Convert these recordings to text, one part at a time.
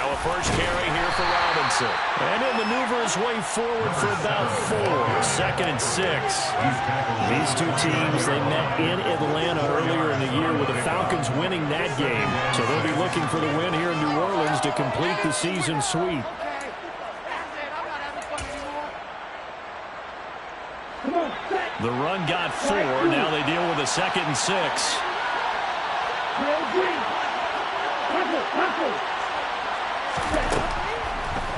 Now a first carry here for Robinson. And he'll maneuver his way forward for about 4. 2nd and 6. These two teams, they met in Atlanta earlier in the year with the Falcons winning that game. So they'll be looking for the win here in New Orleans to complete the season sweep. The run got 4. Now they deal with a 2nd and 6.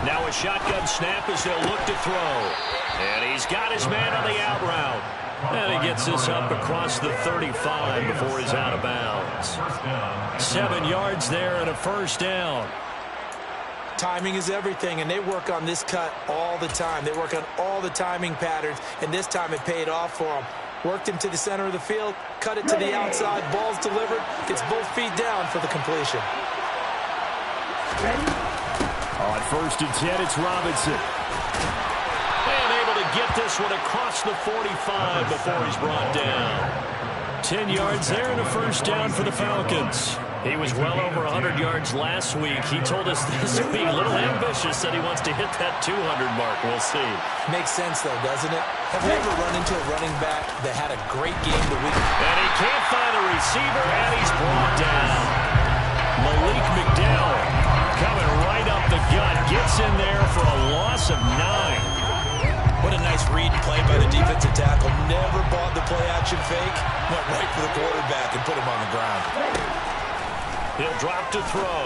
Now a shotgun snap as they'll look to throw. And he's got his man on the out route. And he gets this up across the 35 before he's out of bounds. 7 yards there and a first down. Timing is everything, and they work on this cut all the time. They work on all the timing patterns, and this time it paid off for them. Worked him to the center of the field, cut it to the outside, ball's delivered, gets both feet down for the completion. On 1st and 10, it's Robinson. And able to get this one across the 45 before he's brought down. 10 yards there and a first down for the Falcons. He was well over 100 yards last week. He told us this week, a little ambitious, said he wants to hit that 200 mark. We'll see. Makes sense, though, doesn't it? Have you ever run into a running back that had a great game the week? And he can't find a receiver, and he's brought down. Malik McDowell coming right up the gut, gets in there for a loss of 9. What a nice read and play by the defensive tackle. Never bought the play-action fake. Went right for the quarterback and put him on the ground. He'll drop to throw.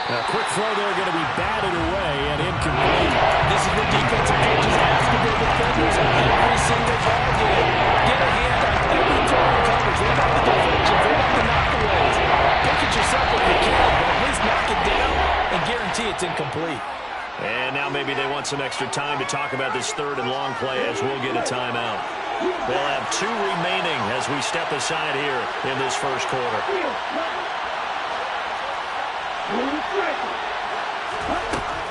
A quick throw there going to be batted away and incomplete. This is what defensive coaches ask of their defenders on every single ball game. Get a hand on every throw in coverage. Look out the deflections. Look out the knockaways. Pick it yourself if you can, but at least knock it down and guarantee it's incomplete. And now maybe they want some extra time to talk about this 3rd and long play as we'll get a timeout. They'll have 2 remaining as we step aside here in this first quarter.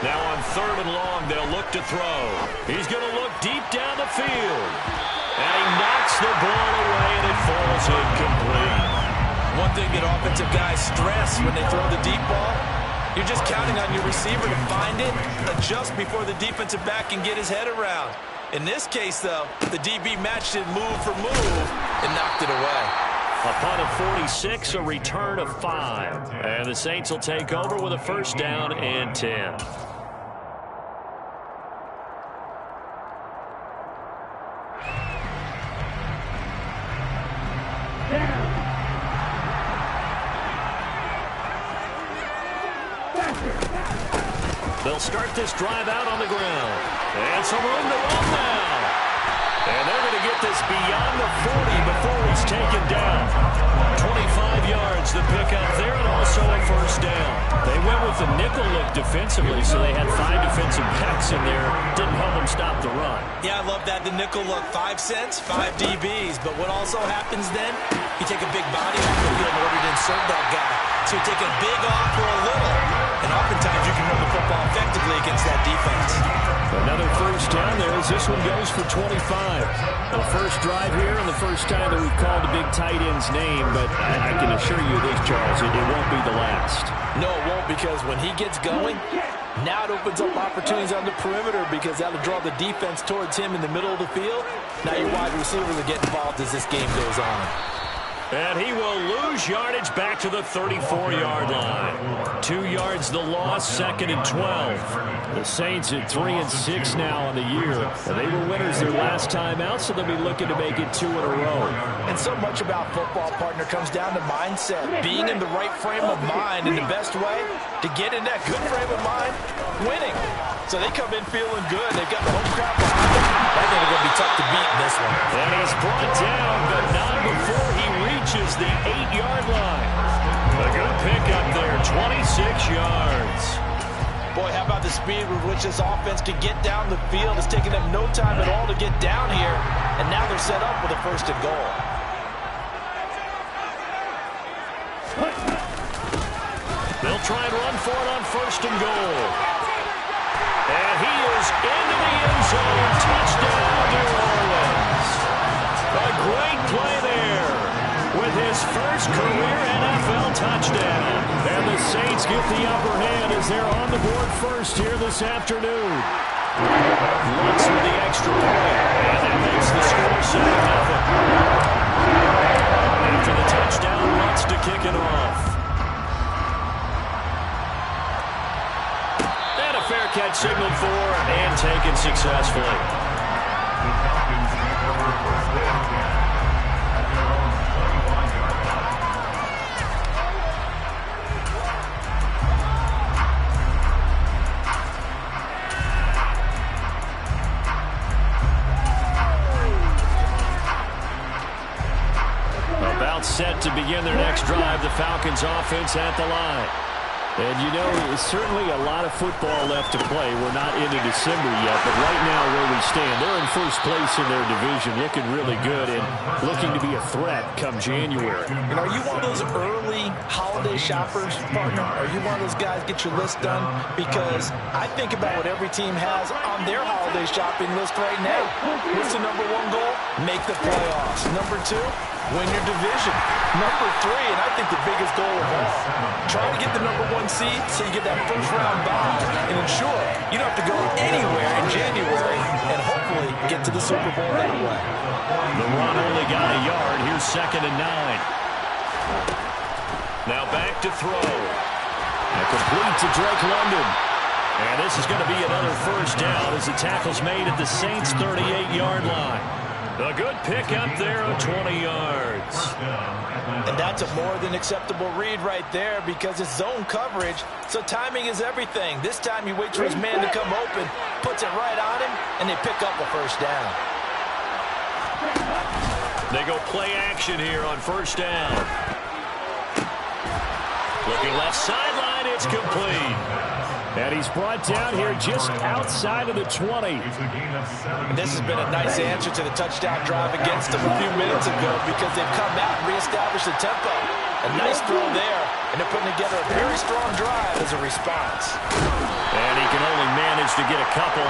Now on 3rd and long, they'll look to throw. He's going to look deep down the field. And he knocks the ball away, and it falls incomplete. One thing that offensive guys stress when they throw the deep ball, you're just counting on your receiver to find it, adjust before the defensive back can get his head around. In this case, though, the DB matched it move for move and knocked it away. A punt of 46, a return of 5. And the Saints will take over with a first down and 10. They'll start this drive out on the ground. And some room to run now. And they're going to get this beyond the 40 before he's taken down. 25 yards, the pickup there, and also a first down. They went with the nickel look defensively, so they had 5 defensive backs in there. Didn't help them stop the run. Yeah, I love that. The nickel look, 5 cents, 5 DBs. But what also happens then, you take a big body off the field in order to insert that guy. So you take a big off for a little. And oftentimes you can run the football effectively against that defense. Another first down there as this one goes for 25. The first drive here and the first time that we've called a big tight end's name, but I can assure you this, Charles, it won't be the last. No, it won't, because when he gets going, now it opens up opportunities on the perimeter because that'll draw the defense towards him in the middle of the field. Now your wide receivers will get involved as this game goes on. And he will lose yardage back to the 34-yard line. 2 yards the loss, 2nd and 12. The Saints at 3-6 now on the year. And they were winners their last time out, so they'll be looking to make it 2 in a row. And so much about football, partner, comes down to mindset. Being in the right frame of mind, and the best way to get in that good frame of mind, winning. So they come in feeling good. They've got the home crowd behind them. I think they're going to be tough to beat in this one. And he's brought down, but not before he reaches the 8-yard line. A good pickup there, 26 yards. Boy, how about the speed with which this offense can get down the field? It's taking them no time at all to get down here. And now they're set up with a 1st and goal. They'll try and run for it on 1st and goal. And he is into the end zone. Touchdown, New Orleans. A great play there with his first career NFL touchdown. And the Saints get the upper hand as they're on the board first here this afternoon. Lutz with the extra point, and that makes the score 7-0. After the touchdown, Lutz to kick it off. And a fair catch signaled for and taken successfully. Set to begin their next drive, the Falcons offense at the line. And you know, there's certainly a lot of football left to play. We're not into December yet, but right now where we stand, they're in first place in their division, looking really good and looking to be a threat come January. And are you one of those early holiday shoppers, partner? Are you one of those guys get your list done? Because I think about what every team has on their holiday shopping list right now. What's the #1 goal? Make the playoffs. #2, win your division. #3, and I think the biggest goal of all, try to get the #1 seed so you get that first-round bye and ensure you don't have to go anywhere in January and hopefully get to the Super Bowl that way. The run only got a yard. Here's 2nd and 9. Now back to throw. A complete to Drake London. And this is going to be another first down as the tackle's made at the Saints' 38-yard line. A good pick up there on 20 yards. And that's a more than acceptable read right there because it's zone coverage, so timing is everything. This time he waits for his man to come open, puts it right on him, and they pick up a first down. They go play action here on first down. Looking left sideline, it's complete. And he's brought down here just outside of the 20. And this has been a nice answer to the touchdown drive against them a few minutes ago because they've come out and reestablished the tempo. A nice throw there, and they're putting together a very strong drive as a response. And he can only manage to get a couple.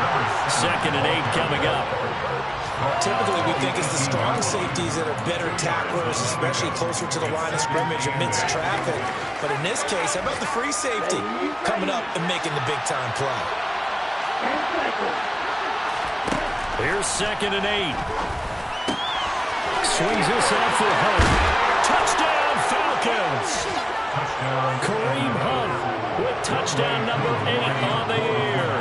2nd and 8 coming up. Typically, we think it's the strong safeties that are better tacklers, especially closer to the line of scrimmage amidst traffic. But in this case, how about the free safety coming up and making the big-time play? Here's 2nd and 8. Swings this out for Hunt. Touchdown, Falcons! Kareem Hunt with touchdown #8 on the year.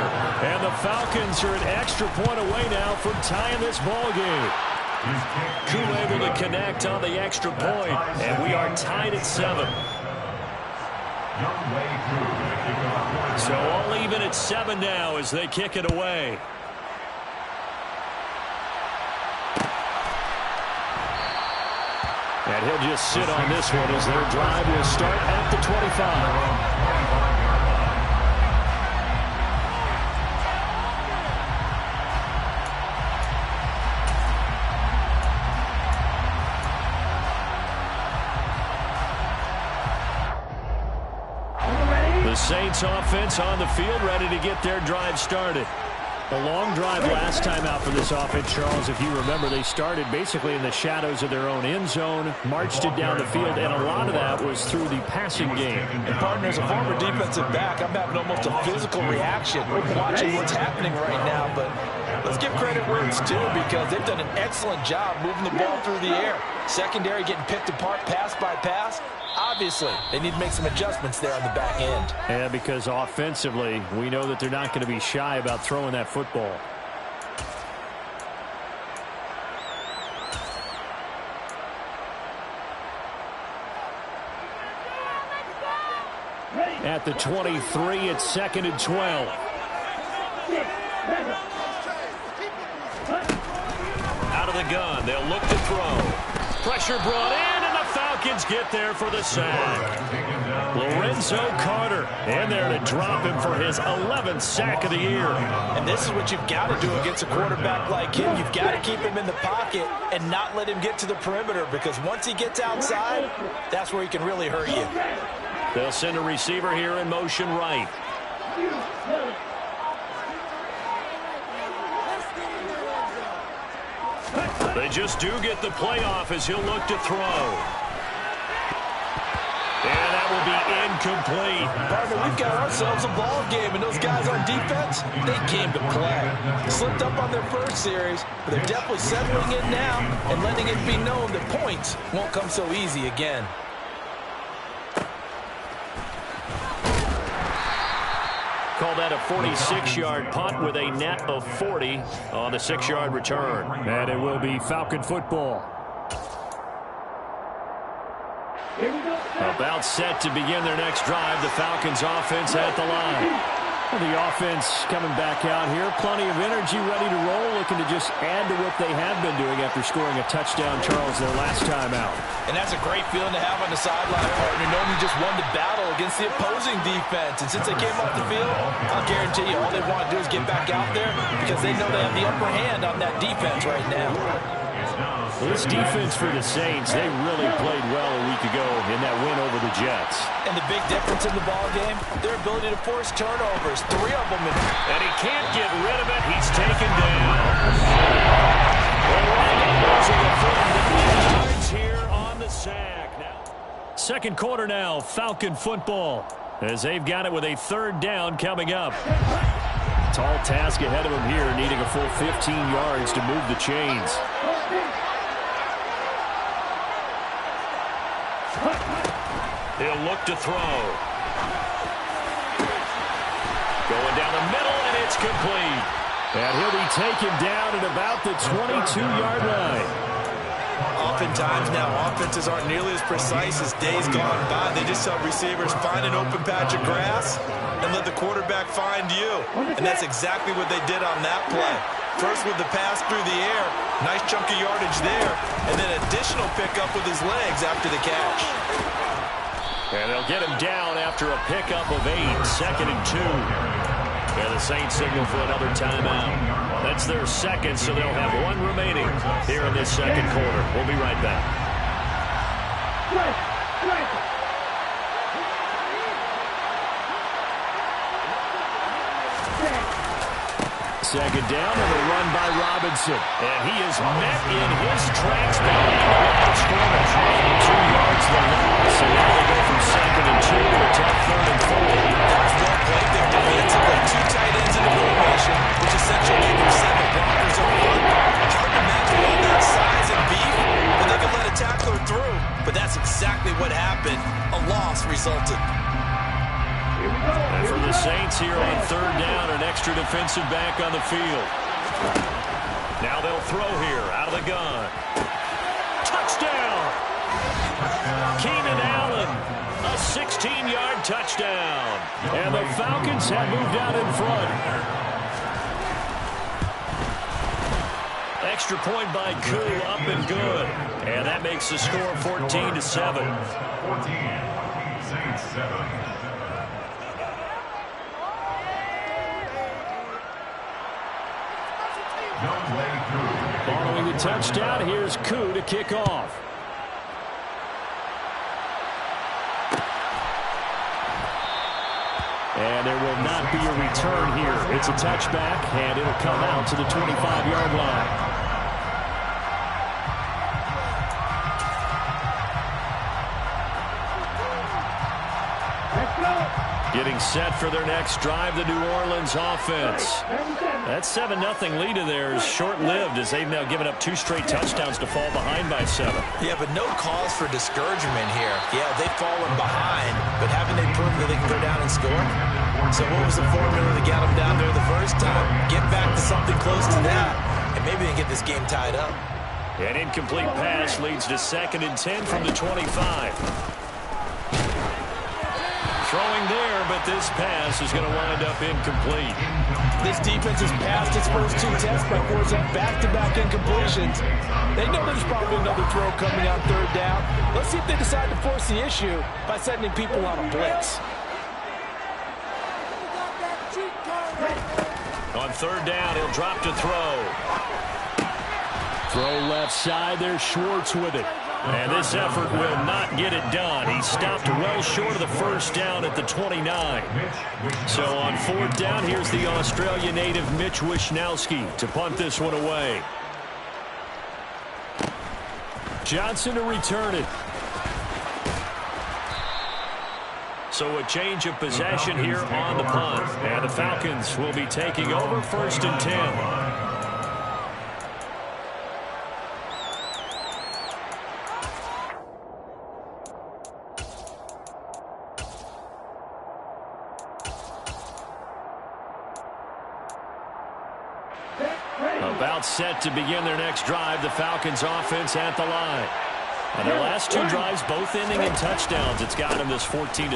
And the Falcons are an extra point away now from tying this ball game. Koo able to connect on the extra point, and we are tied at 7. So all even at 7 now as they kick it away. And he'll just sit on this one as their drive will start at the 25. The Saints offense on the field ready to get their drive started. A long drive last time out for this offense, Charles. If you remember, they started basically in the shadows of their own end zone, marched it down the field, and a lot of that was through the passing game. And, partner, as a former defensive back, I'm having almost a physical reaction watching what's happening right now. But let's give credit where it's due because they've done an excellent job moving the ball through the air. Secondary getting picked apart pass by pass. Obviously, they need to make some adjustments there on the back end. Yeah, because offensively, we know that they're not going to be shy about throwing that football. At the 23, it's 2nd and 12. Out of the gun, they'll look to throw. Pressure brought in, and the Falcons get there for the sack. Lorenzo Carter in there to drop him for his 11th sack of the year. And this is what you've got to do against a quarterback like him. You've got to keep him in the pocket and not let him get to the perimeter because once he gets outside, that's where he can really hurt you. They'll send a receiver here in motion right. They just do get the playoff as he'll look to throw. And that will be incomplete. Partner, we've got ourselves a ball game, and those guys on defense, they came to play. Slipped up on their first series, but they're definitely settling in now and letting it be known that points won't come so easy again. Call that a 46-yard punt with a net of 40 on the 6-yard return. And it will be Falcon football. About set to begin their next drive. The Falcons offense at the line. Well, the offense coming back out here. Plenty of energy, ready to roll, looking to just add to what they have been doing after scoring a touchdown, Charles, their last time out. And that's a great feeling to have on the sideline, partner, knowing you just won the battle against the opposing defense. And since they came off the field, I'll guarantee you all they want to do is get back out there because they know they have the upper hand on that defense right now. Well, this defense for the Saints, they really played well a week ago in that win over the Jets. And the big difference in the ball game, their ability to force turnovers, 3 of them. And he can't get rid of it. He's taken down. Here on the sack. Second quarter now, Falcon football, as they've got it with a 3rd down coming up. Tall task ahead of them here, needing a full 15 yards to move the chains. He'll look to throw. Going down the middle, and it's complete. And he'll be taken down at about the 22-yard line. Oftentimes now, offenses aren't nearly as precise as days gone by. They just help receivers find an open patch of grass and let the quarterback find you. And that's exactly what they did on that play. First with the pass through the air, nice chunk of yardage there, and then additional pickup with his legs after the catch. And they'll get him down after a pickup of 8, 2nd and 2. And the Saints signal for another timeout. That's their second, so they'll have 1 remaining here in this second quarter. We'll be right back. Second down and a run by Robinson. And he is met in his tracks down the line of scrimmage. 2 yards the loss. So now they go from 2nd and 2 to a tough 3rd and 4. That was well played there defensively. 2 tight ends in the formation, which essentially gave them 7 blockers up front. Hard to match with all that size and beef, but they could let a tackler through. But that's exactly what happened. A loss resulted. And for the Saints here on 3rd down, an extra defensive back on the field. Now they'll throw here out of the gun. Touchdown! Keenan Allen, a 16-yard touchdown. And the Falcons have moved out in front. Extra point by Koo, up and good. And that makes the score 14-7. 14, Saints 7. Following the touchdown, here's Koo to kick off. And there will not be a return here. It's a touchback, and it'll come out to the 25-yard line. Getting set for their next drive, the New Orleans offense. That 7-0 lead of theirs short-lived as they've now given up 2 straight touchdowns to fall behind by 7. Yeah, but no cause for discouragement here. Yeah, they've fallen behind, but haven't they proven that they can go down and score? So what was the formula that got them down there the first time? Get back to something close to that, and maybe they get this game tied up. An incomplete pass leads to 2nd and 10 from the 25. Throwing there, but this pass is going to wind up incomplete. This defense has passed its first 2 tests by forcing back-to-back incompletions. They know there's probably another throw coming on 3rd down. Let's see if they decide to force the issue by sending people on a blitz. On 3rd down, he'll drop to throw. Throw left side, there's Schwartz with it. And this effort will not get it done. He stopped well short of the first down at the 29. So on 4th down, here's the Australia native Mitch Wishnowsky to punt this one away. Johnson to return it. So a change of possession here on the punt. And the Falcons will be taking over 1st and 10. About set to begin their next drive, the Falcons offense at the line. And their last 2 drives, both ending in touchdowns. It's got them this 14-7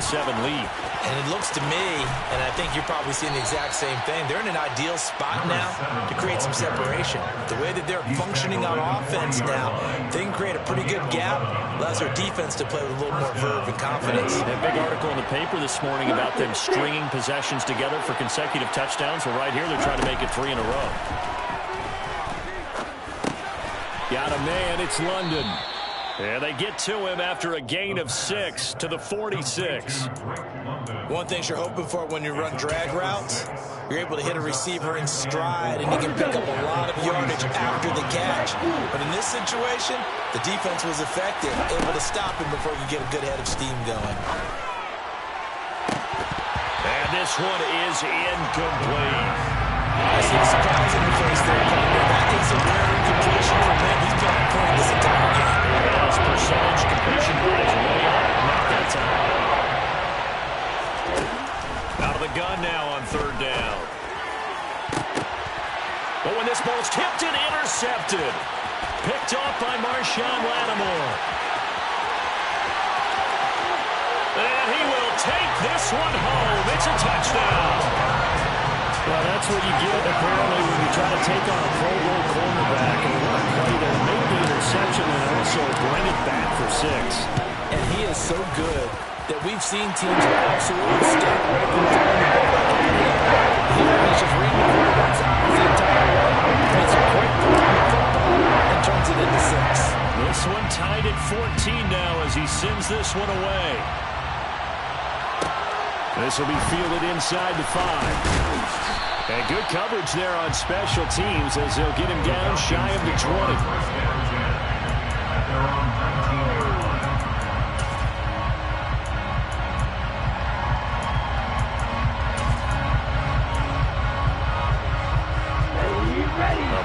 lead. And it looks to me, and I think you're probably seeing the exact same thing, they're in an ideal spot now to create some separation. The way that they're functioning on offense now, they can create a pretty good gap, allows their defense to play with a little more verve and confidence. A big article in the paper this morning about them stringing possessions together for consecutive touchdowns. Well, right here, they're trying to make it 3 in a row. Got a man, it's London. And they get to him after a gain of 6 to the 46. One thing you're hoping for when you run drag routes, you're able to hit a receiver in stride, and you can pick up a lot of yardage after the catch. But in this situation, the defense was effective, able to stop him before you get a good head of steam going. And this one is incomplete. I see a surprise in the face there, partner. That is a rare incompletion for him. He's been on point this entire game. His percentage completion is way up. Not that time. Out of the gun now on 3rd down. But when this ball's tipped and intercepted. Picked off by Marshawn Lattimore. And he will take this one home. It's a touchdown. Well, that's what you get, apparently, when you try to take on a Pro Bowl cornerback. And what a play there. Made the interception and also bring it back for 6. And he is so good that we've seen teams absolutely step right from throwing the ball back in the air. He's just reading the quarterback's eyes the entire way. Makes a quick throw on the football and turns it into 6. This one tied at 14 now as he sends this one away. This will be fielded inside the 5. And good coverage there on special teams as they'll get him down shy of the 20.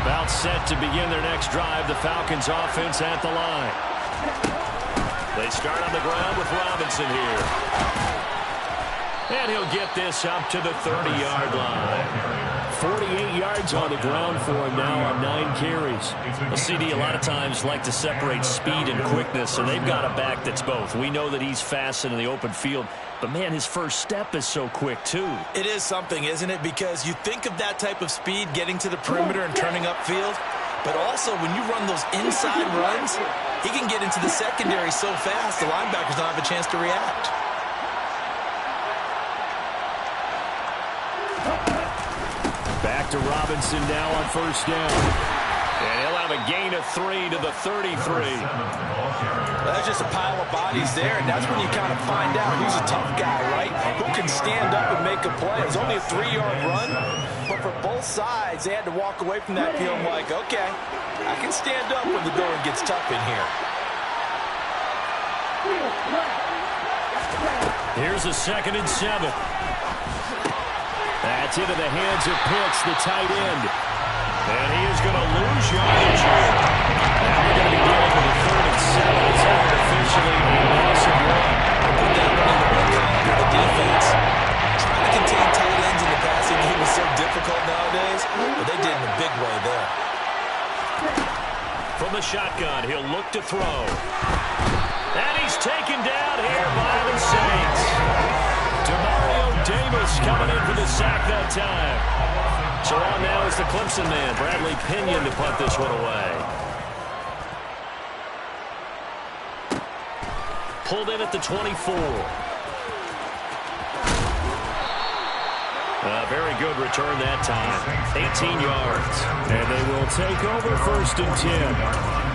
About set to begin their next drive, the Falcons offense at the line. They start on the ground with Robinson here. And he'll get this up to the 30-yard line. 48 yards on the ground for him now on 9 carries. A CD a lot of times like to separate speed and quickness, and they've got a back that's both. We know that he's fast in the open field, but, man, his first step is so quick, too. It is something, isn't it? Because you think of that type of speed getting to the perimeter and turning upfield, but also when you run those inside runs, he can get into the secondary so fast the linebackers don't have a chance to react. Back to Robinson now on 1st down. And he'll have a gain of 3 to the 33. That's just a pile of bodies there, and that's when you kind of find out who's a tough guy, right? Who can stand up and make a play. It was only a 3-yard run, but for both sides, they had to walk away from that feeling like, okay, I can stand up when the going gets tough in here. Here's a 2nd and 7. That's into the hands of Pitts, the tight end. And he is going to lose yardage here. Now we're going to be dealing with a 3rd and 7. It's officially a loss of 1. Put that one in the win column for the defense. Trying to contain tight ends in the passing game is so difficult nowadays, but they did in a big way there. From the shotgun, he'll look to throw. And he's taken down here by the Saints. Demario Davis coming in for the sack that time. So on now is the Clemson man, Bradley Pinion, to punt this one away. Pulled in at the 24. A very good return that time. 18 yards. And they will take over 1st and 10.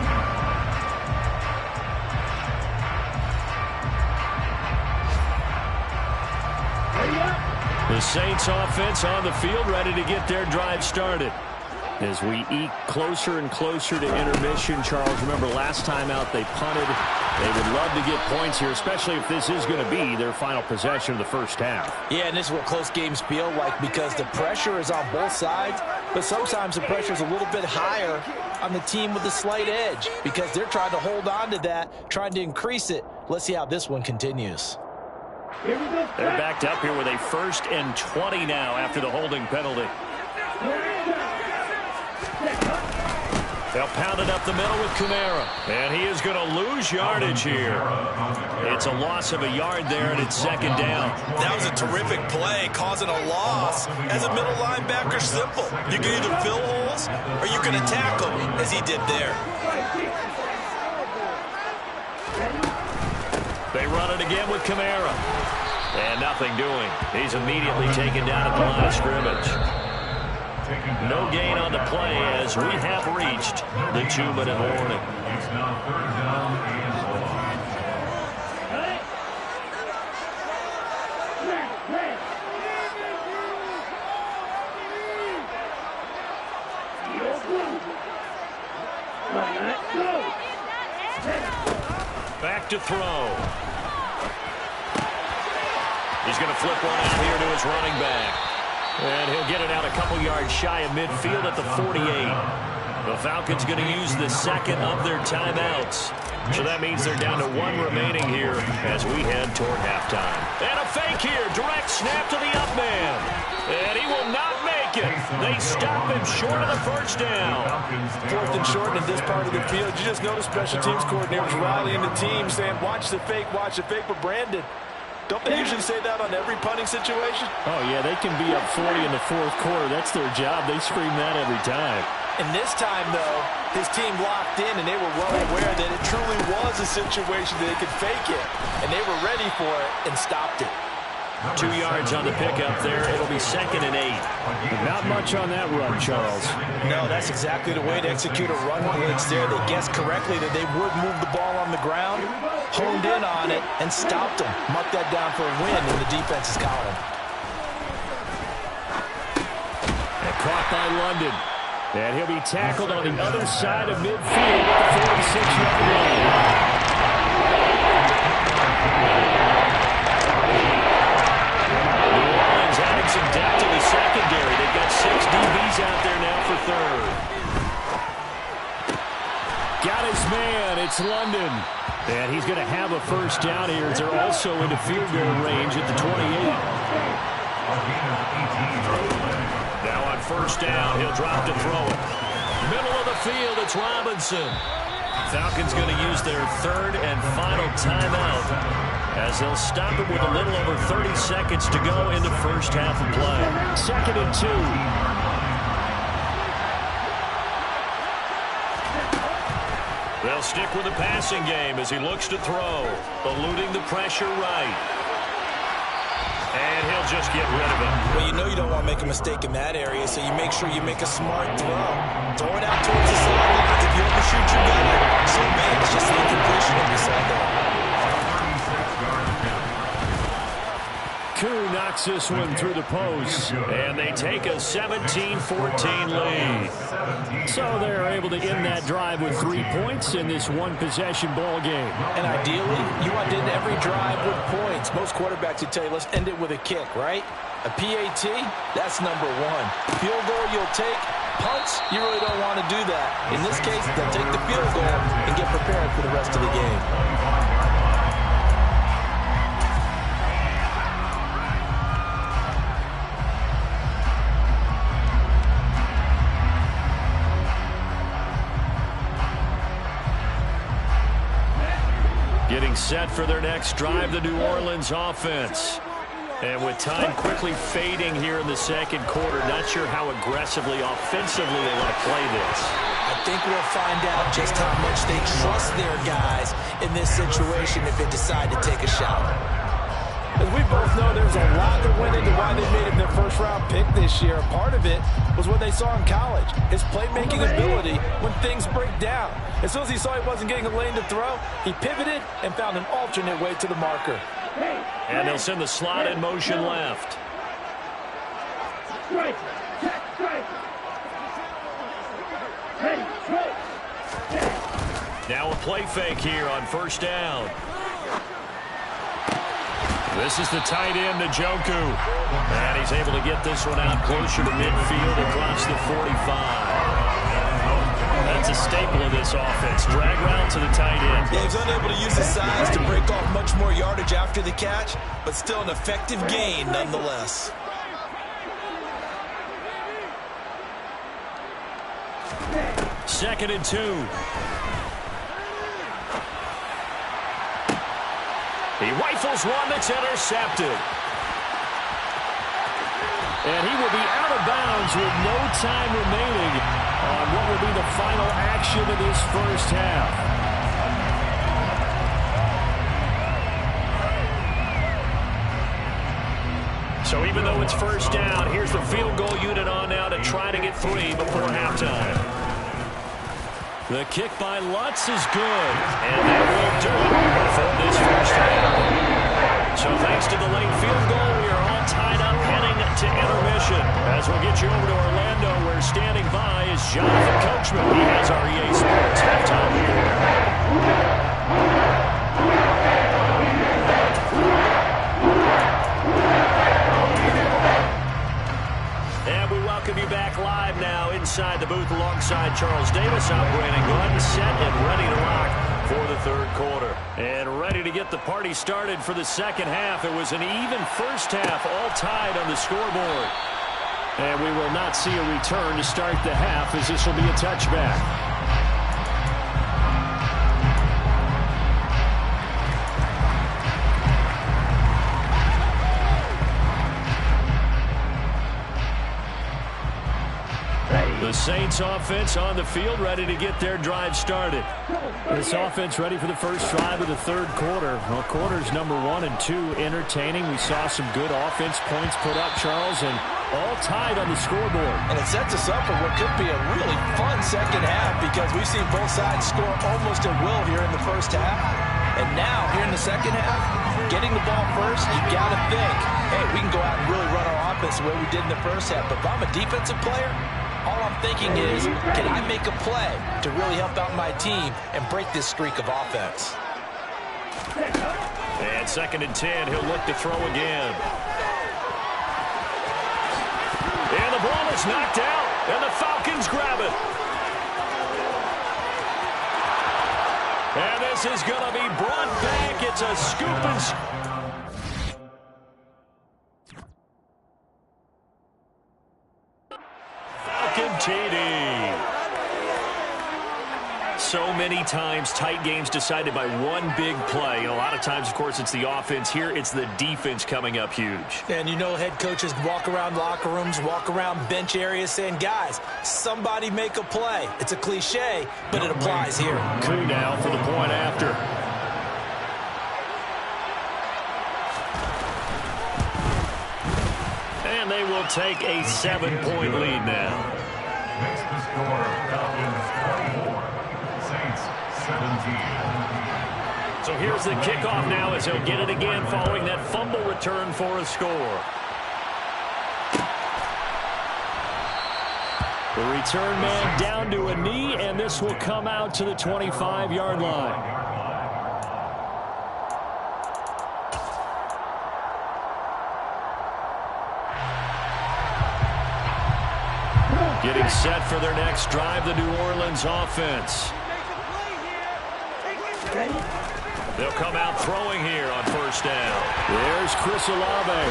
The Saints offense on the field, ready to get their drive started. As we eke closer and closer to intermission, Charles, remember last time out they punted. They would love to get points here, especially if this is going to be their final possession of the first half. Yeah, and this is what close games feel like because the pressure is on both sides, but sometimes the pressure is a little bit higher on the team with the slight edge because they're trying to hold on to that, trying to increase it. Let's see how this one continues. They're backed up here with a 1st and 20 now after the holding penalty. They'll pound it up the middle with Kamara. And he is going to lose yardage here. It's a loss of a yard there, and it's 2nd down. That was a terrific play, causing a loss. As a middle linebacker, simple. You can either fill holes or you can attack them, as he did there. They run it again with Kamara. And nothing doing. He's immediately taken down at the line of scrimmage. No gain on the play as we have reached the 2-minute warning. It's now 3rd down and long. Back to throw. He's going to flip one out here to his running back. And he'll get it out a couple yards shy of midfield at the 48. The Falcons going to use the 2nd of their timeouts. So that means they're down to 1 remaining here as we head toward halftime. And a fake here. Direct snap to the up man. And he will not make it. They stop him short of the 1st down. 4th and short in this part of the field. You just notice special teams coordinators rallying the team saying, watch the fake for Brandon. Don't they usually say that on every punting situation? Oh, yeah, they can be up 40 in the 4th quarter. That's their job. They scream that every time. And this time, though, his team locked in, and they were well aware that it truly was a situation that they could fake it. And they were ready for it and stopped it. 2 yards on the pickup there. It'll be 2nd and 8. Not much on that run, Charles. No, that's exactly the way to execute a run blitz there. They guessed correctly that they would move the ball on the ground, honed in on it, and stopped them. Marked that down for a win in the defense's column. And caught by London. And he'll be tackled on the other side of midfield at the 46-yard line. Adding some depth to the secondary. They've got 6 DBs out there now for 3rd. Got his man. It's London. And he's going to have a 1st down here as they're also into field goal range at the 28. Now on 1st down, he'll drop to throw it. Middle of the field, it's Robinson. Falcons going to use their 3rd and final timeout as they'll stop it with a little over 30 seconds to go in the first half of play. 2nd and 2. They'll stick with the passing game as he looks to throw, eluding the pressure right. And he'll just get rid of it. Well, you know you don't want to make a mistake in that area, so you make sure you make a smart throw. Throw it out towards the sidelines. If you overshoot your guy, so be it. It's just the incompletion of your sideline. Koo knocks this one through the post, and they take a 17-14 lead. So they're able to end that drive with 3 points in this one-possession ball game. And ideally, you want to end every drive with points. Most quarterbacks would tell you, let's end it with a kick, right? A PAT, that's number 1. Field goal you'll take. Punts, you really don't want to do that. In this case, they'll take the field goal and get prepared for the rest of the game. Getting set for their next drive, the New Orleans offense. And with time quickly fading here in the 2nd quarter, not sure how aggressively, offensively they want to play this. I think we'll find out just how much they trust their guys in this situation if they decide to take a shot. As we both know, there's a lot that went into why they made him their first-round pick this year. Part of it was what they saw in college, his playmaking ability when things break down. As soon as he saw he wasn't getting a lane to throw, he pivoted and found an alternate way to the marker. And they'll send the slot in motion left. Now a play fake here on first down. This is the tight end, Njoku. And he's able to get this one out closer to midfield across the 45. That's a staple of this offense. Drag route to the tight end. Yeah, he's unable to use his size to break off much more yardage after the catch, but still an effective gain nonetheless. Second and 2. He rifles one that's intercepted. And he will be out of bounds with no time remaining on what will be the final action of this first half. So even though it's first down, here's the field goal unit on now to try to get 3 before halftime. The kick by Lutz is good, and that will do it for this first half. So thanks to the late field goal, we are all tied up heading to intermission. As we'll get you over to Orlando, where standing by is Jonathan Coachman. He has our EA Sports halftime report. And we welcome you back live now inside the booth alongside Charles Davis. I'm Brandon Glenn, set and ready to rock for the third quarter. And ready to get the party started for the second half. It was an even first half, all tied on the scoreboard. And we will not see a return to start the half, as this will be a touchback. The Saints offense on the field, ready to get their drive started. This offense ready for the first drive of the third quarter. Well, quarters number 1 and 2 entertaining. We saw some good offense points put up, Charles, and all tied on the scoreboard. And it sets us up for what could be a really fun second half, because we've seen both sides score almost at will here in the first half. And now, here in the second half, getting the ball first, you got to think, hey, we can go out and really run our offense the way we did in the first half. But if I'm a defensive player, all I'm thinking is, can I make a play to really help out my team and break this streak of offense? And second and 10, he'll look to throw again. And the ball is knocked out, and the Falcons grab it. And this is going to be brought back. It's a scoop and... TD. So many times tight games decided by one big play. A lot of times, of course, it's the offense. Here, it's the defense coming up huge. And you know, head coaches walk around locker rooms, walk around bench areas saying, guys, somebody make a play. It's a cliche, but it applies here. Coup now for the point after. And they will take a 7-point lead now. Makes the score Falcons 24, Saints 17. So here's the kickoff now as he'll get it again following that fumble return for a score. The return man down to a knee, and this will come out to the 25-yard line. Getting set for their next drive, the New Orleans offense. They'll come out throwing here on first down. There's Chris Olave.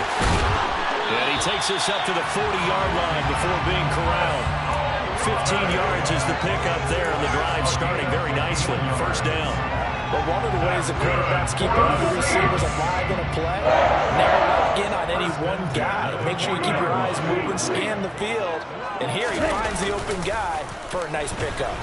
And he takes this up to the 40-yard line before being corralled. 15 yards is the pickup there, and the drive starting very nicely. First down. But one of the ways the quarterbacks keep other receivers alive in a play, never lock in on any one guy. Make sure you keep your eyes moving, scan the field. And here he finds the open guy for a nice pickup.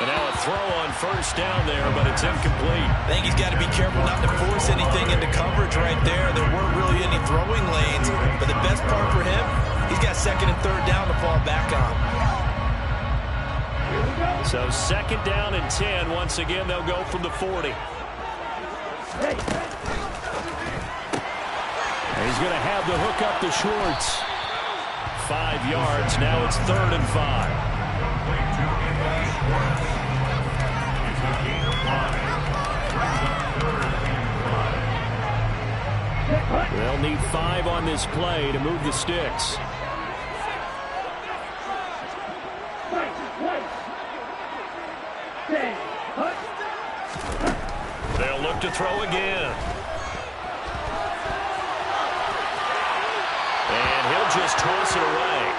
And now a throw on first down there, but it's incomplete. I think he's got to be careful not to force anything into coverage right there. There weren't really any throwing lanes, but the best part for him, he's got second and third down to fall back on. So second down and 10. Once again, they'll go from the 40. He's going to have the hook up to Schwartz. 5 yards. Now it's 3rd and 5. Complete to Inman Schwartz. It's a gain of 5. Brings up 3rd and 5. They'll need 5 on this play to move the sticks. They'll look to throw again. And he'll just toss it away.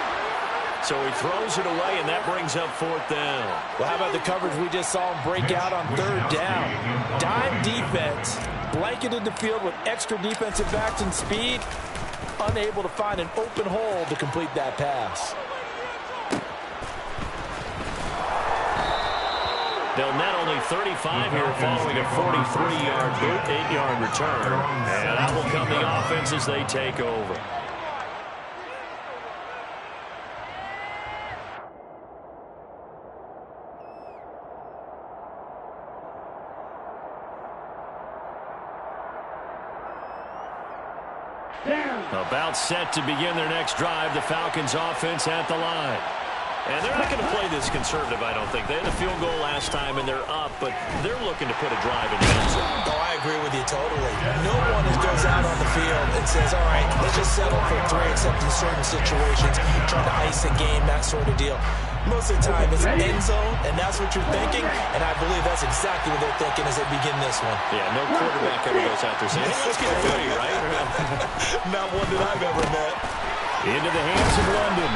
So he throws it away, and that brings up 4th down. Well, how about the coverage we just saw him break out on 3rd down? Dime defense, blanketed the field with extra defensive backs and speed, unable to find an open hole to complete that pass. They'll net only 35 here following a 43-yard, 8-yard return. And that will come the offense as they take over. About set to begin their next drive. The Falcons offense at the line. And they're not going to play this conservative, I don't think. They had a field goal last time, and they're up, but they're looking to put a drive in the end zone. Oh, I agree with you totally. No one goes out on the field and says, all right, let's just settle for 3, except in certain situations, trying to ice a game, that sort of deal. Most of the time, it's end zone, and that's what you're thinking, and I believe that's exactly what they're thinking as they begin this one. Yeah, no quarterback ever goes out there saying, hey, let's get a 30, right? Not one that I've ever met. Into the hands of London.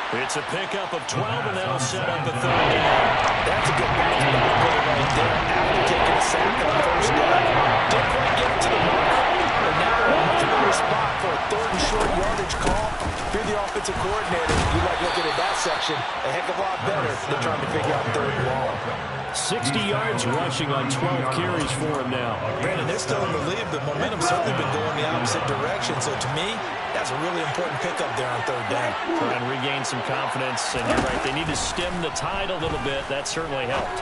It's a pickup of 12, and they'll set up a 3rd down. That's a good bounce back play right there after taking a sack on 1st down. Didn't quite get it to the marker, but now we're in a much better spot for a 3rd and short yardage call. If you're the offensive coordinator, you like looking at that section a heck of a lot better than trying to figure out 3rd and long. 60 yards rushing on 12 carries for him now. Brandon, they're still in the lead, but momentum's certainly been going the opposite direction. So to me, that's a really important pickup there on 3rd down. Try and regain some confidence, and you're right, they need to stem the tide a little bit. That certainly helped.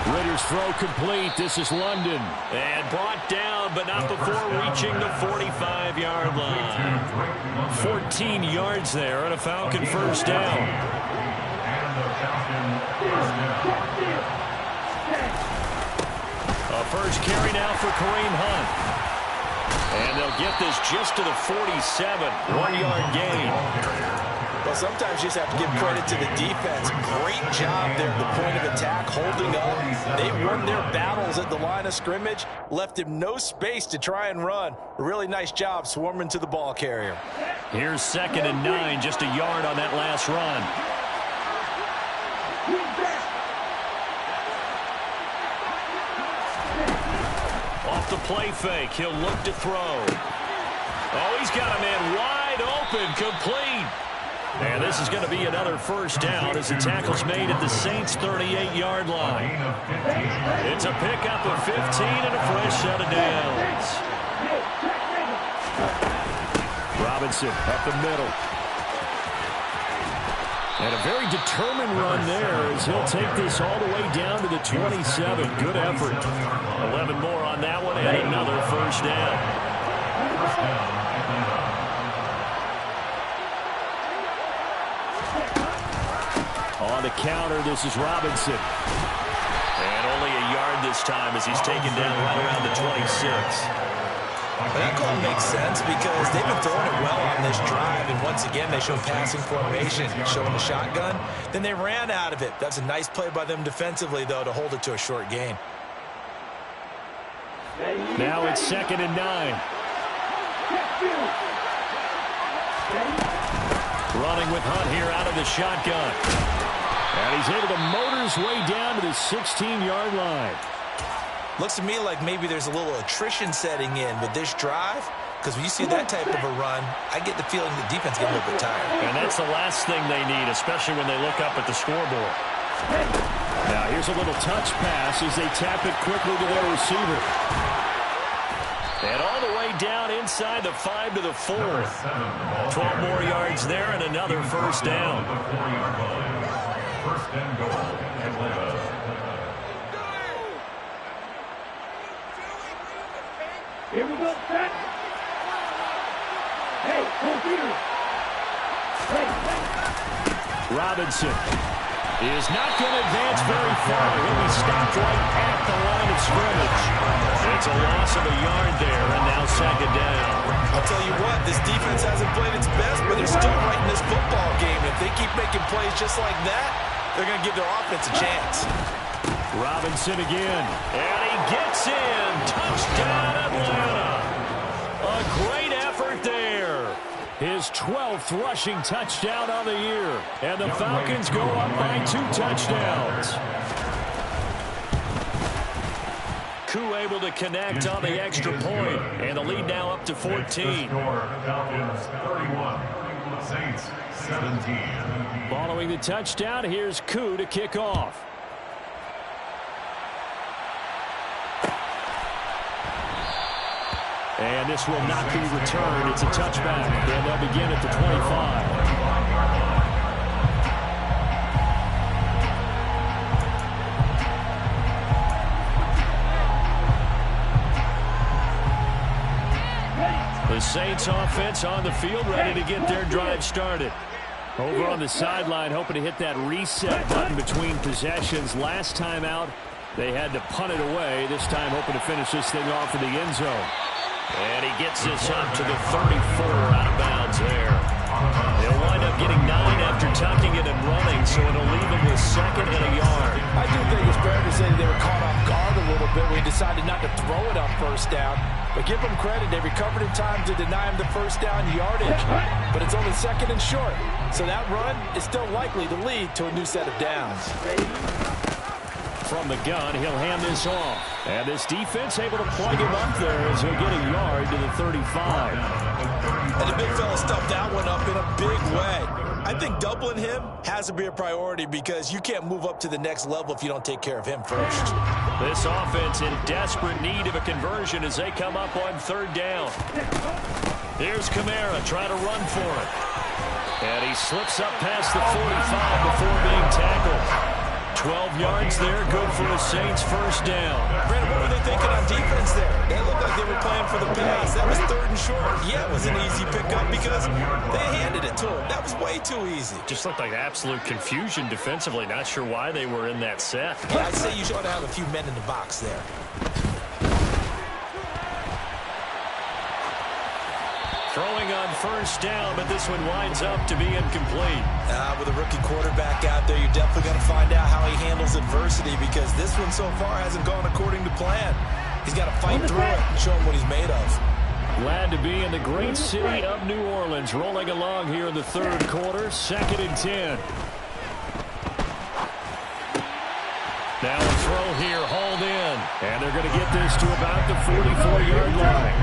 Ritter's throw complete. This is London. And brought down, but not before reaching the 45-yard line. 14 yards there and a Falcon 1st down. A first carry now for Kareem Hunt. And they'll get this just to the 47. 1-yard gain. Well, sometimes you just have to give credit to the defense. Great job there at the point of attack, holding up. They won their battles at the line of scrimmage, left him no space to try and run. A really nice job swarming to the ball carrier. Here's 2nd and 9, just a yard on that last run. Off the play fake, he'll look to throw. Oh, he's got a man wide open, complete. And this is going to be another 1st down as the tackle's made at the Saints' 38-yard line. It's a pickup of 15 and a fresh set of downs. Robinson up the middle. And a very determined run there as he'll take this all the way down to the 27. Good effort. 11 more on that one and another 1st down. First down, Atlanta. On the counter, this is Robinson. And only a yard this time as he's taken down right around the 26. Well, that call makes sense because they've been throwing it well on this drive, and once again they show passing formation, showing the shotgun. Then they ran out of it. That's a nice play by them defensively, though, to hold it to a short gain. Now it's 2nd and 9. Running with Hunt here out of the shotgun. And he's able to motor his way down to the 16-yard line. Looks to me like maybe there's a little attrition setting in with this drive, because when you see that type of a run, I get the feeling the defense gets a little bit tired. And that's the last thing they need, especially when they look up at the scoreboard. Now here's a little touch pass as they tap it quickly to their receiver. And all the way down inside the 5 to the 4. 12 more yards there and another 1st down. 1st and goal, Atlanta. Here we go, set. Hey, computer. Robinson is not going to advance very far. He'll be stopped right at the line of scrimmage. It's a loss of a yard there, and now second down. I'll tell you what, this defense hasn't played its best, but they're still right in this football game. If they keep making plays just like that, they're going to give their offense a chance. Robinson again, and he gets in. Touchdown, Atlanta. A great effort there. His 12th rushing touchdown on the year. And the Falcons go up by 2 touchdowns. Koo able to connect on the extra point. And the lead now up to 14. Falcons 31, Saints 17. Following the touchdown, here's Koo to kick off. And this will not be returned. It's a touchback, and they'll begin at the 25. The Saints offense on the field, ready to get their drive started. Over on the sideline, hoping to hit that reset button between possessions. Last time out, they had to punt it away. This time, hoping to finish this thing off in the end zone. And he gets this up to the 34, out of bounds there. They'll wind up getting 9 after tucking it and running, so it'll leave him with second and a yard. I do think it's fair to say they were caught off guard a little bit when he decided not to throw it on first down. But give them credit, they recovered in time to deny him the first down yardage. But it's only second and short, so that run is still likely to lead to a new set of downs. From the gun, he'll hand this off. And this defense able to plug him up there as he'll get a yard to the 35. And the big fella stuffed that one up in a big way. I think doubling him has to be a priority because you can't move up to the next level if you don't take care of him first. This offense in desperate need of a conversion as they come up on third down. Here's Kamara trying to run for it. And he slips up past the 45 before being tackled. 12 yards there, good for the Saints' first down. Brandon, what were they thinking on defense there? They looked like they were playing for the pass. That was third and short. Yeah, it was an easy pickup because they handed it to him. That was way too easy. Just looked like absolute confusion defensively. Not sure why they were in that set. Yeah, I'd say you ought to have a few men in the box there. Throwing on first down, but this one winds up to be incomplete. With a rookie quarterback out there, you're definitely going to find out how he handles adversity because this one so far hasn't gone according to plan. He's got to fight through it and show him what he's made of. Glad to be in the great city of New Orleans, rolling along here in the third quarter, 2nd and 10. Now a throw here, hauled in, and they're going to get this to about the 44-yard line.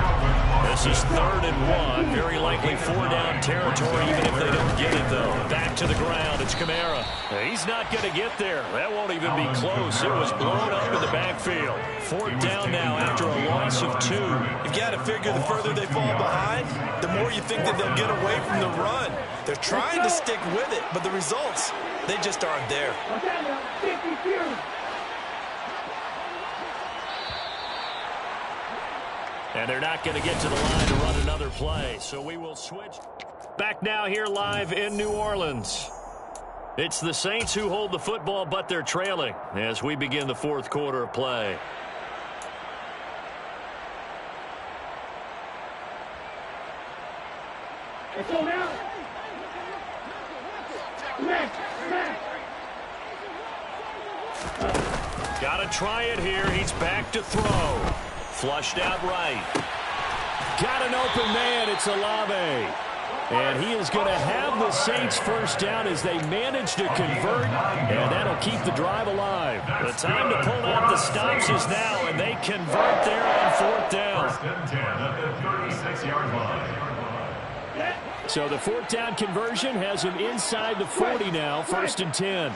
This is 3rd and 1, very likely 4-down territory, even if they don't get it, though. Back to the ground, it's Kamara. He's not going to get there. That won't even be close. It was blown up in the backfield. 4th down now after a loss of 2. You've got to figure the further they fall behind, the more you think that they'll get away from the run. They're trying to stick with it, but the results, they just aren't there. And they're not going to get to the line to run another play, so we will switch. Back now here live in New Orleans. It's the Saints who hold the football, but they're trailing as we begin the 4th quarter of play. Got to try it here. He's back to throw. Flushed out right. Got an open man. It's Olave. And he is going to have the Saints first down as they manage to convert. And that'll keep the drive alive. The time to pull out the stops is now. And they convert there on 4th down. So the 4th down conversion has him inside the 40 now. 1st and 10.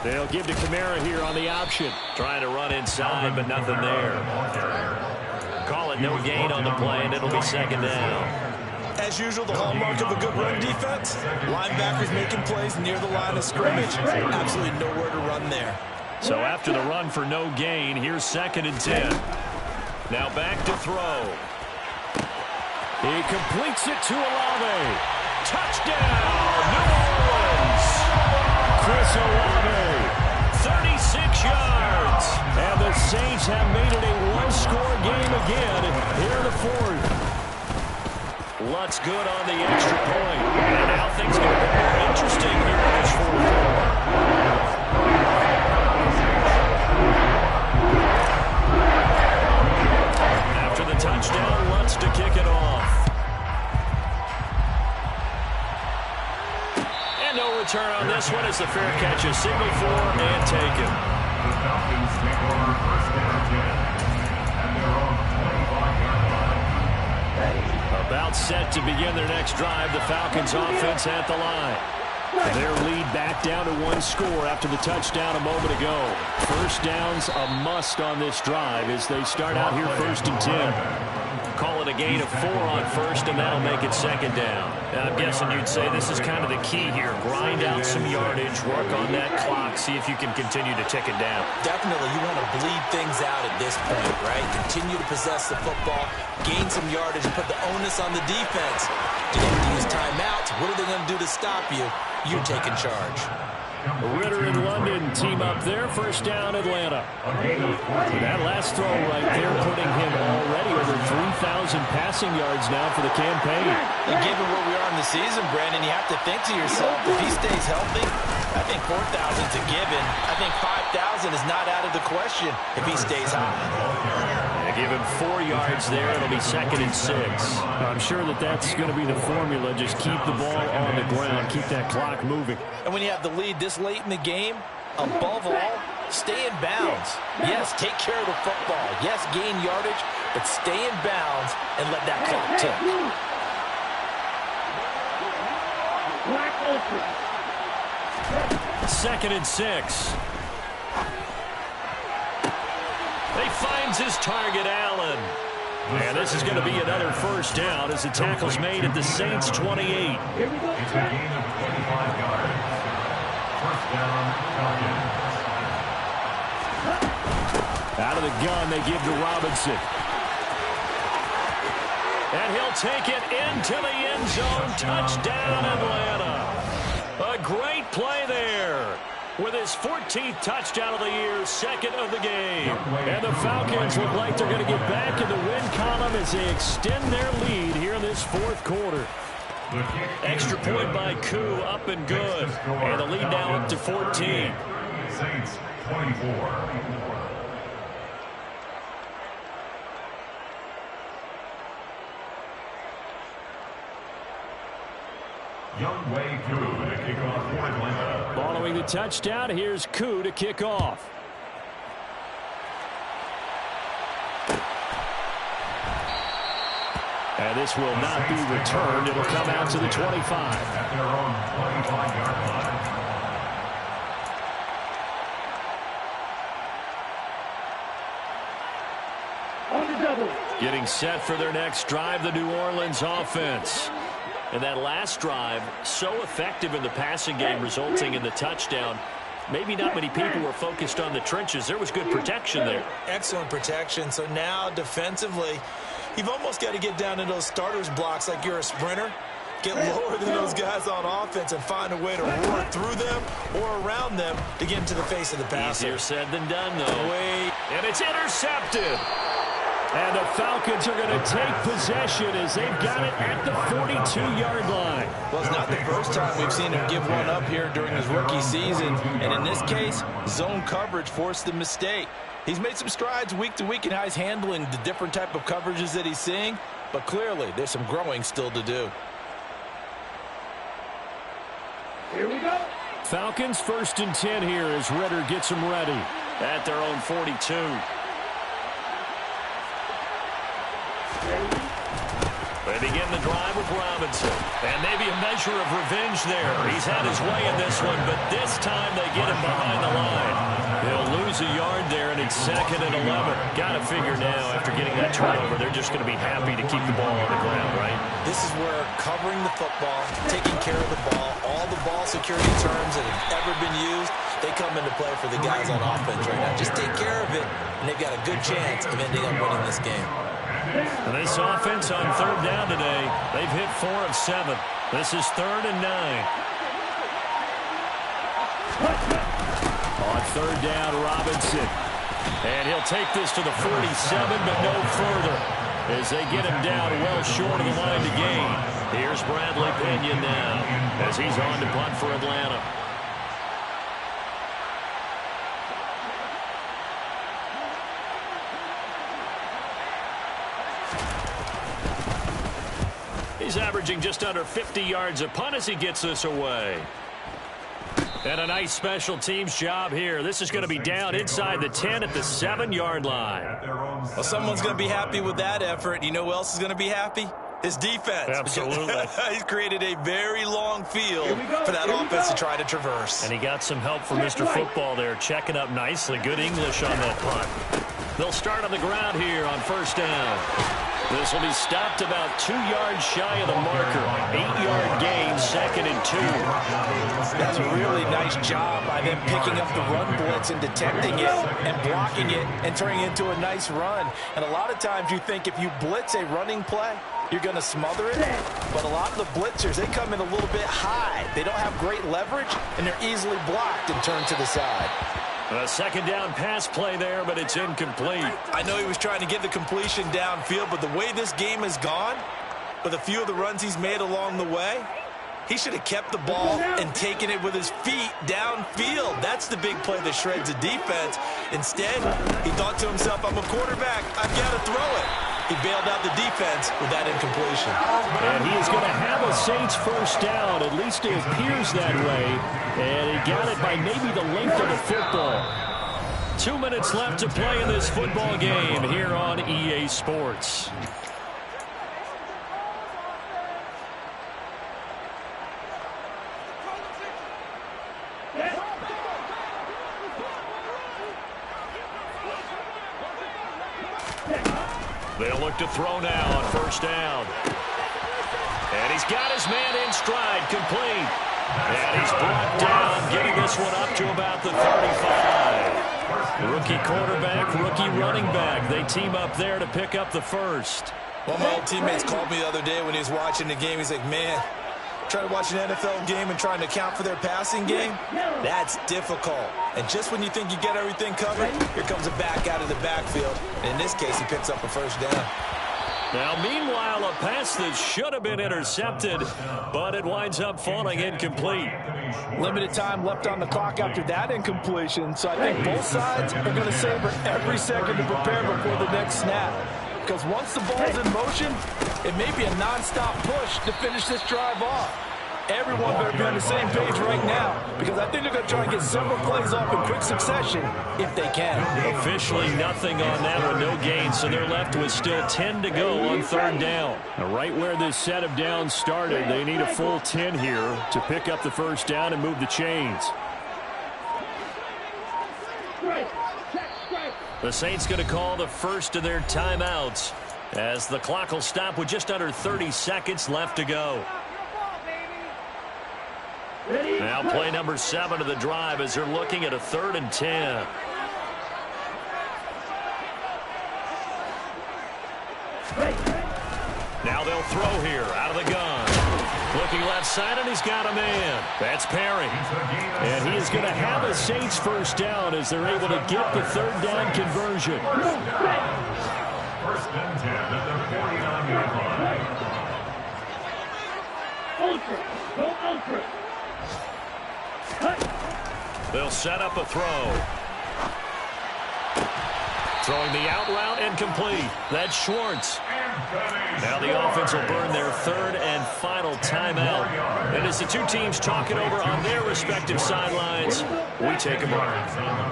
They'll give to Kamara here on the option. Trying to run inside, but nothing there. Call it no gain on the play, and it'll be 2nd down. As usual, the hallmark of a good run defense, linebackers making plays near the line of scrimmage. Absolutely nowhere to run there. So after the run for no gain, here's 2nd and 10. Now back to throw. He completes it to Olave. Touchdown, New Orleans. Chris Olave, 36 yards. And the Saints have made it a one-score game again here in the fourth. Lutz good on the extra point. And now things get a bit more interesting here in this fourth quarter. After the touchdown, Lutz to kick it off. And no return on this one as the fair catch is signaled for and taken. The Falcons take over first down again. And they're on the 25-yard line. About set to begin their next drive, the Falcons offense at the line. Their lead back down to one score after the touchdown a moment ago. First down's a must on this drive as they start out here 1st and 10. Call it a gain of 4 on first, and that'll make it second down. I'm guessing you'd say this is kind of the key here. Grind out some yardage, work on that clock, see if you can continue to tick it down. Definitely, you want to bleed things out at this point, right? Continue to possess the football, gain some yardage, and put the onus on the defense. Do they have to use timeouts? What are they going to do to stop you? You're taking charge. Ritter and London team up there. First down, Atlanta. That last throw right there putting him already over 3,000 passing yards now for the campaign. And given where we are in the season, Brandon, you have to think to yourself, if he stays healthy, I think 4,000 is a given. I think 5,000 is not out of the question if he stays high. Give him 4 yards there. It'll be 2nd and 6. I'm sure that's going to be the formula. Just keep the ball on the ground. Keep that clock moving. And when you have the lead this late in the game, above all, stay in bounds. Yes, take care of the football. Yes, gain yardage, but stay in bounds and let that clock tick. 2nd and 6. He finds his target, Allen. And this is going to be another first down as the tackle's made at the Saints' 28. It's a gain of 25 yards. First down, Falcons. Out of the gun, they give to Robinson. And he'll take it into the end zone. Touchdown, Atlanta. A great play there. With his 14th touchdown of the year, 2nd of the game. And the Falcons look like they're going to get back in the win column as they extend their lead here in this fourth quarter. Extra point by Koo, up and good. And the lead now up to 14. Saints 24. Young Wei Koo to kick off for Atlanta. Following the touchdown, here's Koo to kick off. And this will not be returned. It'll come out to the 25. At their own 25-yard line. Getting set for their next drive, the New Orleans offense. And that last drive, so effective in the passing game, resulting in the touchdown. Maybe not many people were focused on the trenches. There was good protection there. Excellent protection. So now defensively, you've almost got to get down to those starters blocks like you're a sprinter. Get lower than those guys on offense and find a way to roar through them or around them to get into the face of the passer. Easier said than done, though. And it's intercepted. And the Falcons are going to take possession as they've got it at the 42-yard line. Well, it's not the first time we've seen him give one up here during his rookie season. And in this case, zone coverage forced the mistake. He's made some strides week to week in how he's handling the different type of coverages that he's seeing. But clearly, there's some growing still to do. Here we go. Falcons 1st and 10 here as Ritter gets them ready at their own 42. They begin the drive with Robinson. And maybe a measure of revenge there. He's had his way in this one, but this time they get him behind the line. He'll lose a yard there, and it's 2nd and 11. Got to figure now, after getting that turnover, they're just going to be happy to keep the ball on the ground, right? This is where covering the football, taking care of the ball, all the ball security terms that have ever been used, they come into play for the guys on offense right now. Just take care of it, and they've got a good chance of ending up winning this game. And this offense on 3rd down today, they've hit 4 of 7. This is 3rd and 9. On 3rd down, Robinson. And he'll take this to the 47, but no further, as they get him down well short of the line to gain. Here's Bradley Pinion now, as he's on to punt for Atlanta. He's averaging just under 50 yards a punt as he gets this away. And a nice special teams job here. This is going to be down inside the 10 at the 7-yard line. Well, someone's going to be happy with that effort. You know who else is going to be happy? His defense. Absolutely. He's created a very long field for that offense to try to traverse. And he got some help from Mr. Football there, checking up nicely. Good English on that punt. They'll start on the ground here on 1st down. This will be stopped about 2 yards shy of the marker. 8-yard gain, 2nd and 2. That's a really nice job by them picking up the run blitz and detecting it and blocking it and turning it into a nice run. And a lot of times you think if you blitz a running play, you're going to smother it. But a lot of the blitzers, they come in a little bit high. They don't have great leverage, and they're easily blocked and turned to the side. A 2nd down pass play there, but it's incomplete. I know he was trying to get the completion downfield, but the way this game has gone, with a few of the runs he's made along the way, he should have kept the ball and taken it with his feet downfield. That's the big play that shreds the defense. Instead, he thought to himself, I'm a quarterback, I've got to throw it. He bailed out the defense with that incompletion. And he is going to have a Saints 1st down. At least it appears that way. And he got it by maybe the length of the football. 2 minutes left to play in this football game here on EA Sports. They'll look to throw now on 1st down. And he's got his man in stride, complete. And he's brought down, getting this one up to about the 35. Rookie quarterback, rookie running back. They team up there to pick up the 1st. One of my old teammates called me the other day when he was watching the game. He's like, man, trying to watch an NFL game and trying to account for their passing game, that's difficult. And just when you think you get everything covered, here comes a back out of the backfield. And in this case, he picks up a 1st down. Now, meanwhile, a pass that should have been intercepted, but it winds up falling incomplete. Limited time left on the clock after that incompletion, so I think both sides are going to savor every second to prepare before the next snap. Because once the ball's in motion, it may be a nonstop push to finish this drive off. Everyone better be on the same page right now, because I think they're going to try and get several plays off in quick succession if they can. Officially nothing on that one, no gain, so they're left with still 10 to go on 3rd down. Now, right where this set of downs started, they need a full 10 here to pick up the 1st down and move the chains. The Saints going to call the first of their timeouts as the clock will stop with just under 30 seconds left to go. Now play number 7 of the drive as they're looking at a 3rd and 10. Now they'll throw here out of the gun. Looking left side, and he's got a man. That's Perry. And he is going to have a Saints 1st down as they're able to get the 3rd down conversion. 1st and 10 at the 49-yard line. They'll set up a throw. Throwing the out route incomplete. That's Schwartz. Now the offense will burn their 3rd and final timeout. And as the two teams talk it over on their respective sidelines, we take a break.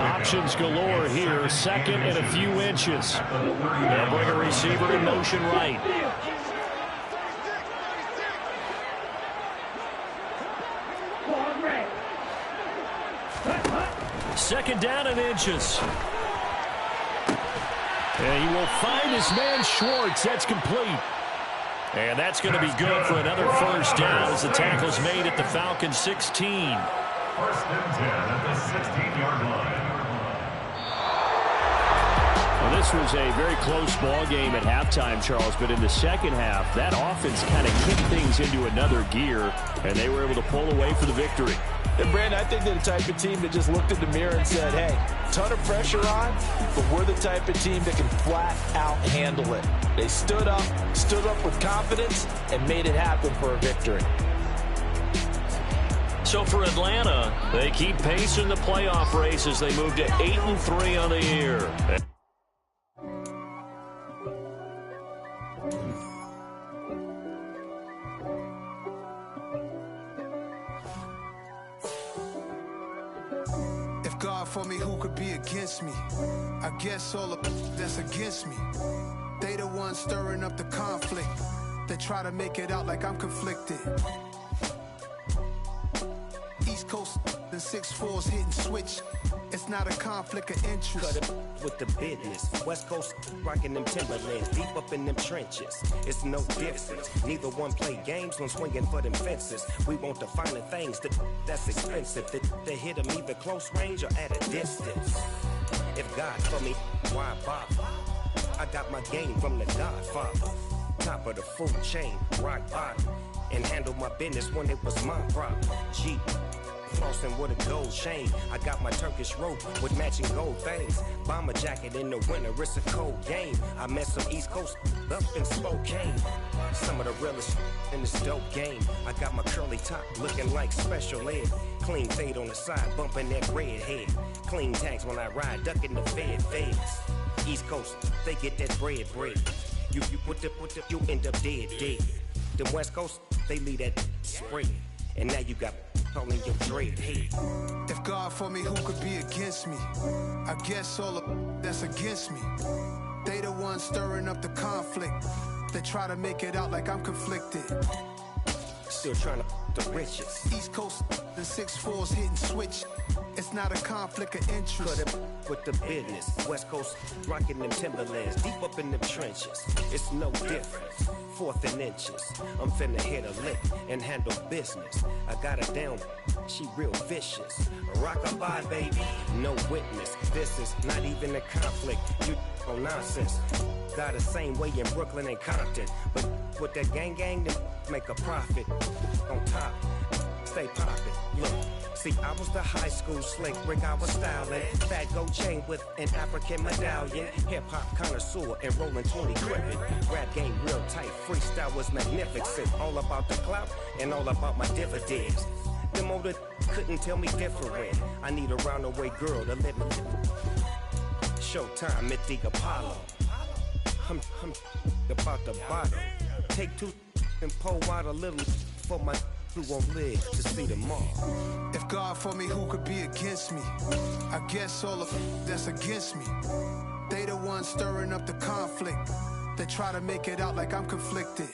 Options galore here. 2nd and a few inches. They'll bring a receiver in motion right. 2nd down and inches. And he will find his man Schwartz. That's complete. And that's going to be good for another 1st down as the tackle's made at the Falcons 16. 1st and 10 at the 16-yard line. Well, this was a very close ball game at halftime, Charles, but in the second half, that offense kind of kicked things into another gear, and they were able to pull away for the victory. And, Brandon, I think they're the type of team that just looked in the mirror and said, hey, ton of pressure on, but we're the type of team that can flat out handle it. They stood up with confidence, and made it happen for a victory. So for Atlanta, they keep pace in the playoff race as they move to 8-3 on the year. If God for me, who could be against me? I guess all the that's against me. They the ones stirring up the conflict. They try to make it out like I'm conflicted. East Coast, the 6'4s hitting switch. It's not a conflict of interest. Cut it with the business. West Coast rocking them Timberlands, deep up in them trenches. It's no difference. Neither one play games when swinging for them fences. We want the finer things that's expensive. That hit them either close range or at a distance. If God for me, why bother? I got my game from the Godfather. Top of the food chain, rock bottom. And handle my business when it was my problem. G. Flossing with a gold chain. I got my Turkish rope with matching gold things. Bomber jacket in the winter, it's a cold game. I met some East Coast up in Spokane. Some of the realest in this dope game. I got my curly top looking like special ed. Clean fade on the side, bumping that red head. Clean tags when I ride, ducking the feds. East Coast, they get that bread. You you end up dead. The West Coast, they leave that spray. And now you got all in your dread head. If God for me, who could be against me? I guess all the that's against me. They the ones stirring up the conflict. They try to make it out like I'm conflicted. Still trying to the riches. East Coast, the 6'4s hitting switch. It's not a conflict of interest. Cut it with the business. West Coast rocking them Timberlands, deep up in them trenches. It's no difference. 4th and inches. I'm finna hit a lick and handle business. I got her down, she real vicious. Rock-a-bye, baby, no witness. This is not even a conflict. You on nonsense. Got the same way in Brooklyn and Compton. But with that gang, then make a profit. On top, stay poppin'. Look. See, I was the high school slick Rick, I was styling. Fat gold chain with an African medallion. Hip-hop connoisseur and rolling 20 gripping. Rap game real tight, freestyle was magnificent. All about the clout and all about my dividends. Them older couldn't tell me different. I need a roundaway girl to live with. Showtime at the Apollo. I'm about the bottom. Take 2 and pull out a little for my who won't live to see tomorrow. If God for me, who could be against me? I guess all of that's against me. They the ones stirring up the conflict. They try to make it out like I'm conflicted.